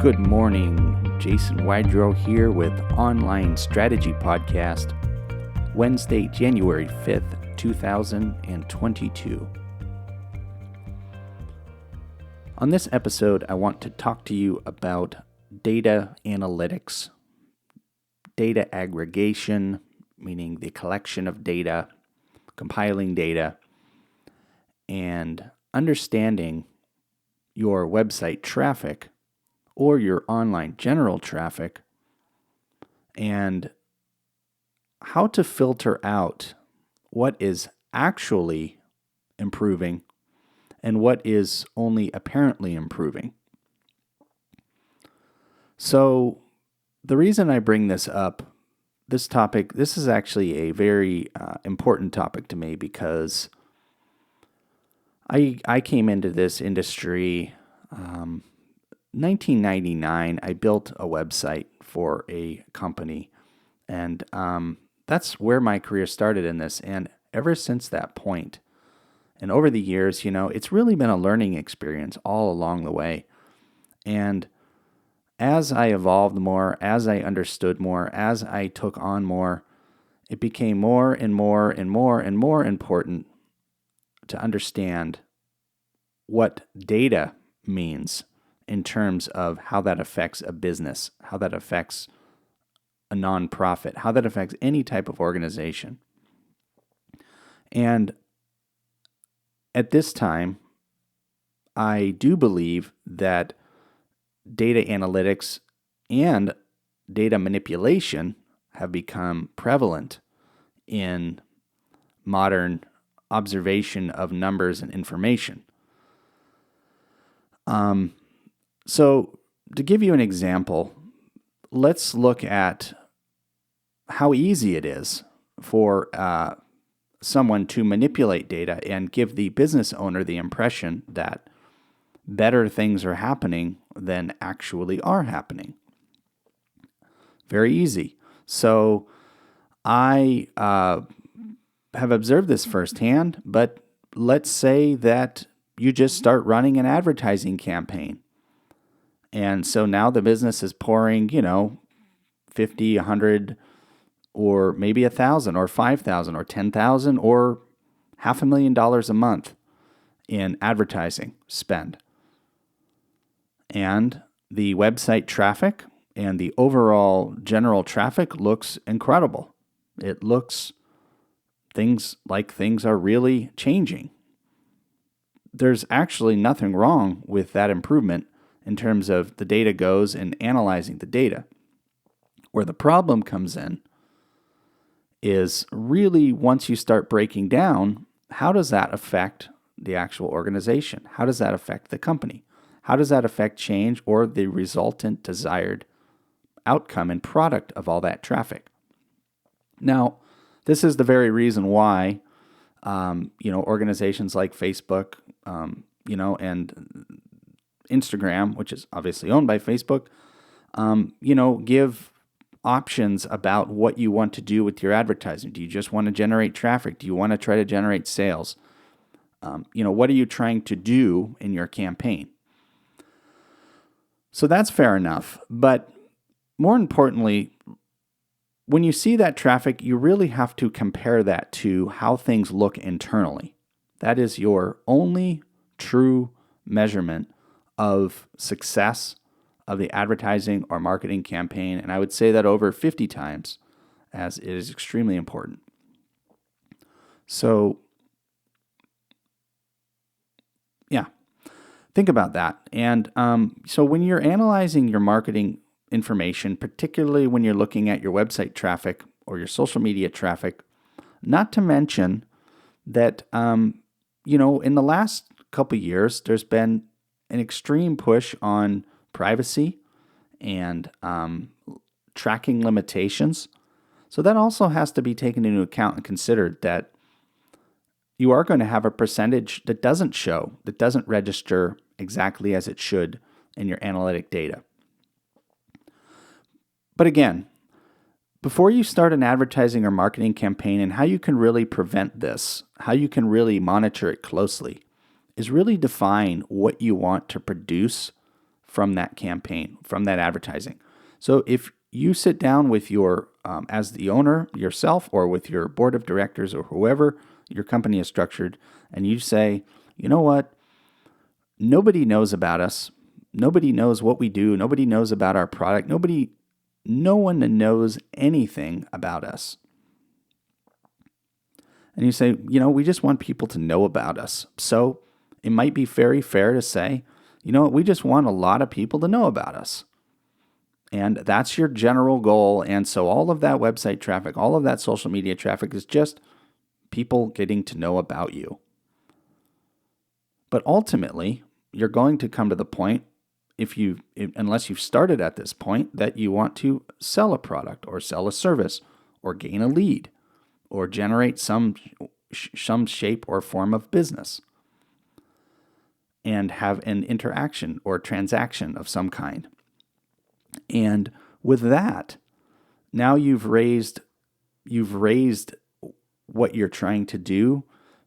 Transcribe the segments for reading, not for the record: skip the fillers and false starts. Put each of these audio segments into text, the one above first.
Good morning, Jason Widrow here with Online Strategy Podcast, Wednesday, January 5th, 2022. On this episode, I want to talk to you about data analytics, data aggregation, meaning the collection of data, compiling data, and understanding your website traffic or your online general traffic, and how to filter out what is actually improving and what is only apparently improving. So the reason I bring this up, this topic, this is actually a very important topic to me because I came into this industry 1999. I built a website for a company, and that's where my career started in this. And ever since that point, and over the years, it's really been a learning experience all along the way. And as I evolved more, as I understood more, as I took on more, it became more and more and more and more important to understand what data means in terms of how that affects a business, how that affects a nonprofit, how that affects any type of organization. And at this time, I do believe that data analytics and data manipulation have become prevalent in modern observation of numbers and information. So to give you an example, let's look at how easy it is for someone to manipulate data and give the business owner the impression that better things are happening than actually are happening. Very easy. So I have observed this firsthand, but let's say that you just start running an advertising campaign. And so now the business is pouring, 50, 100, or maybe 1,000 or 5,000 or 10,000 or $500,000 a month in advertising spend. And the website traffic and the overall general traffic looks incredible. It looks things are really changing. There's actually nothing wrong with that improvement in terms of the data goes and analyzing the data. Where the problem comes in is really once you start breaking down, how does that affect the actual organization? How does that affect the company? How does that affect change or the resultant desired outcome and product of all that traffic? Now, this is the very reason why organizations like Facebook, and Instagram, which is obviously owned by Facebook, give options about what you want to do with your advertising. Do you just want to generate traffic? Do you want to try to generate sales? What are you trying to do in your campaign? So that's fair enough. But more importantly, when you see that traffic, you really have to compare that to how things look internally. That is your only true measurement of success of the advertising or marketing campaign. And I would say that over 50 times, as it is extremely important. So, think about that. And so when you're analyzing your marketing information, particularly when you're looking at your website traffic or your social media traffic, not to mention that, in the last couple of years, there's been an extreme push on privacy and tracking limitations. So that also has to be taken into account and considered that you are going to have a percentage that doesn't register exactly as it should in your analytic data. But again, before you start an advertising or marketing campaign, and how you can really prevent this, how you can really monitor it closely, is really define what you want to produce from that campaign, from that advertising. So if you sit down with your, as the owner yourself, or with your board of directors, or whoever your company is structured, and you say, you know what, nobody knows about us. Nobody knows what we do. Nobody knows about our product. No one knows anything about us. And you say, we just want people to know about us. So it might be very fair to say, we just want a lot of people to know about us. And that's your general goal. And so all of that website traffic, all of that social media traffic is just people getting to know about you. But ultimately, you're going to come to the point, unless you've started at this point, that you want to sell a product or sell a service or gain a lead or generate some shape or form of business and have an interaction or transaction of some kind. And with that, now you've raised what you're trying to do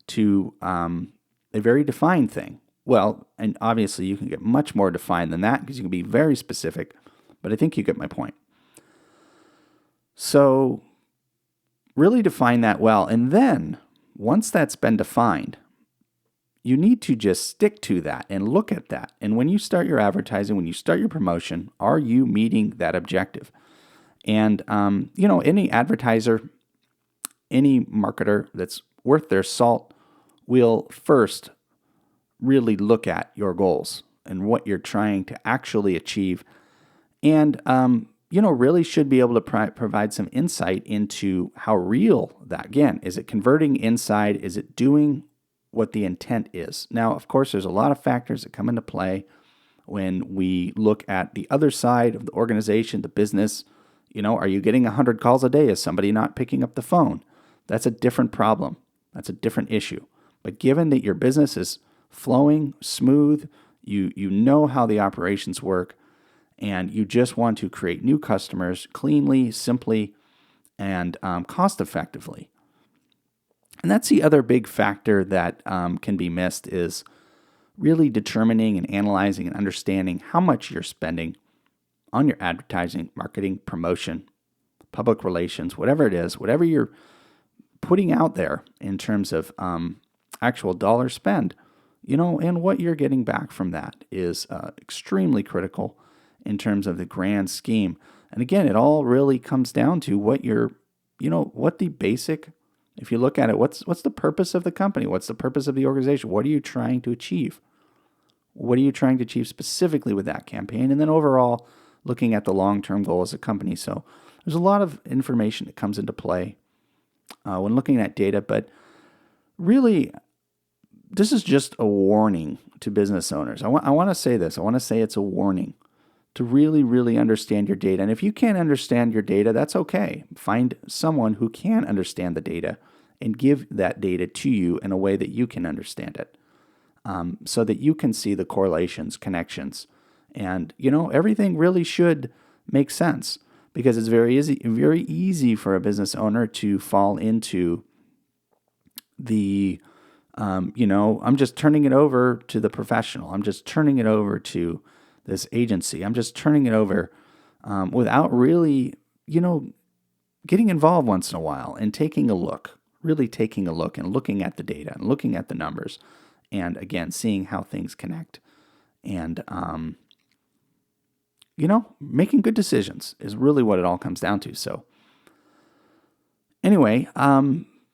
to a very defined thing. Well, and obviously you can get much more defined than that because you can be very specific, but I think you get my point. So really define that well. And then once that's been defined, you need to just stick to that and look at that. And when you start your advertising, when you start your promotion, are you meeting that objective? And, any advertiser, any marketer that's worth their salt will first really look at your goals and what you're trying to actually achieve. And, really should be able to provide some insight into how real that, again, is it converting inside? Is it doing what the intent is? Now, of course, there's a lot of factors that come into play when we look at the other side of the organization, the business. Are you getting 100 calls a day? Is somebody not picking up the phone? That's a different problem. That's a different issue. But given that your business is flowing smooth, you know how the operations work, and you just want to create new customers cleanly, simply, and cost effectively. And that's the other big factor that can be missed, is really determining and analyzing and understanding how much you're spending on your advertising, marketing, promotion, public relations, whatever it is, whatever you're putting out there in terms of actual dollar spend, and what you're getting back from that is extremely critical in terms of the grand scheme. And again, it all really comes down to what what the basic, if you look at it, what's the purpose of the company? What's the purpose of the organization? What are you trying to achieve? What are you trying to achieve specifically with that campaign? And then overall, looking at the long-term goal as a company. So there's a lot of information that comes into play when looking at data, but really, this is just a warning to business owners. I want to say this. I want to say it's a warning to really, really understand your data. And if you can't understand your data, that's okay. Find someone who can understand the data and give that data to you in a way that you can understand it, so that you can see the correlations, connections, and everything really should make sense, because it's very easy for a business owner to fall into the I'm just turning it over to the professional. I'm just turning it over to this agency. I'm just turning it over without really, getting involved once in a while and taking a look, really taking a look and looking at the data and looking at the numbers, and again, seeing how things connect, and making good decisions is really what it all comes down to. So anyway,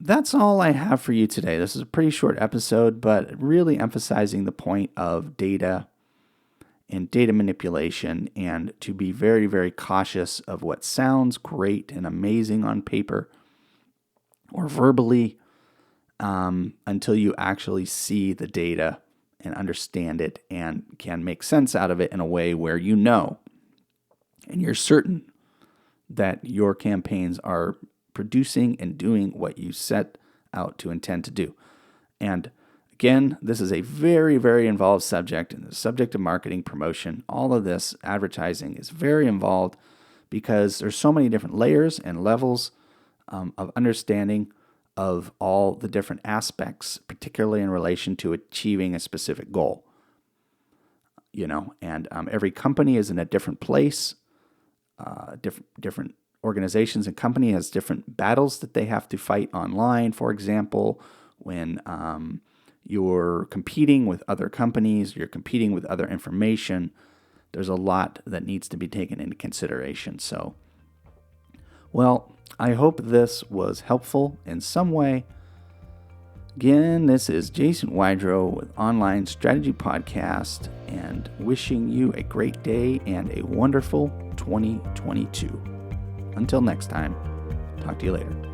that's all I have for you today. This is a pretty short episode, but really emphasizing the point of data and data manipulation, and to be very, very cautious of what sounds great and amazing on paper or verbally until you actually see the data and understand it and can make sense out of it in a way where and you're certain that your campaigns are producing and doing what you set out to intend to do. And again, this is a very, very involved subject, and the subject of marketing, promotion, all of this advertising is very involved because there's so many different layers and levels of understanding of all the different aspects, particularly in relation to achieving a specific goal. and every company is in a different place. Different organizations and company has different battles that they have to fight online. For example, when you're competing with other companies, you're competing with other information, there's a lot that needs to be taken into consideration. So, well, I hope this was helpful in some way. Again, this is Jason Wydrow with Online Strategy Podcast, and wishing you a great day and a wonderful 2022. Until next time, talk to you later.